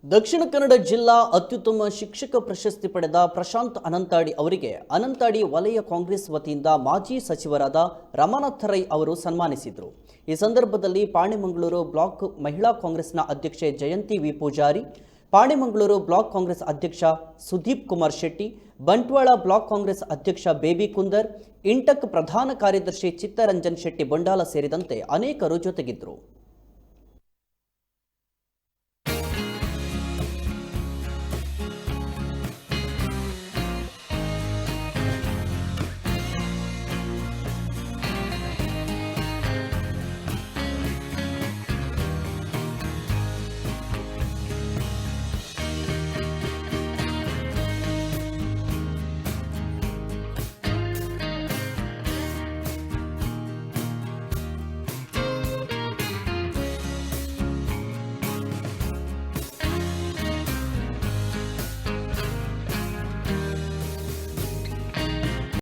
ದಕ್ಷಿಣ ಕನ್ನಡ ಜಿಲ್ಲಾ ಅತ್ಯುತ್ತಮ ಶಿಕ್ಷಕ ಪ್ರಶಸ್ತಿ ಪಡೆದ ಪ್ರಶಾಂತ್ ಅನಂತಾಡಿ ಅವರಿಗೆ ಅನಂತಾಡಿ ವಲಯ ಕಾಂಗ್ರೆಸ್ ವತಿಯಿಂದ ಮಾಜಿ ಸಚಿವರಾದ ರಮಾನಾಥ ರೈ ಅವರು ಸನ್ಮಾನಿಸಿದರು। ಈ ಸಂದರ್ಭದಲ್ಲಿ ಪಾಣೆಮಂಗಳೂರು ಬ್ಲಾಕ್ ಮಹಿಳಾ ಕಾಂಗ್ರೆಸ್ನ ಅಧ್ಯಕ್ಷೆ ಜಯಂತಿ ವಿ ಪೂಜಾರಿ, ಪಾಣೆಮಂಗಳೂರು ಬ್ಲಾಕ್ ಕಾಂಗ್ರೆಸ್ ಅಧ್ಯಕ್ಷ ಸುದೀಪ್ ಕುಮಾರ್ ಶೆಟ್ಟಿ, ಬಂಟ್ವಾಳ ಬ್ಲಾಕ್ ಕಾಂಗ್ರೆಸ್ ಅಧ್ಯಕ್ಷ ಬೇಬಿ ಕುಂದರ್, ಇಂಟಕ್ ಪ್ರಧಾನ ಕಾರ್ಯದರ್ಶಿ ಚಿತ್ತರಂಜನ್ ಶೆಟ್ಟಿ ಬಂಡಾಲ ಸೇರಿದಂತೆ ಅನೇಕರು ಜೊತೆಗಿದ್ದರು।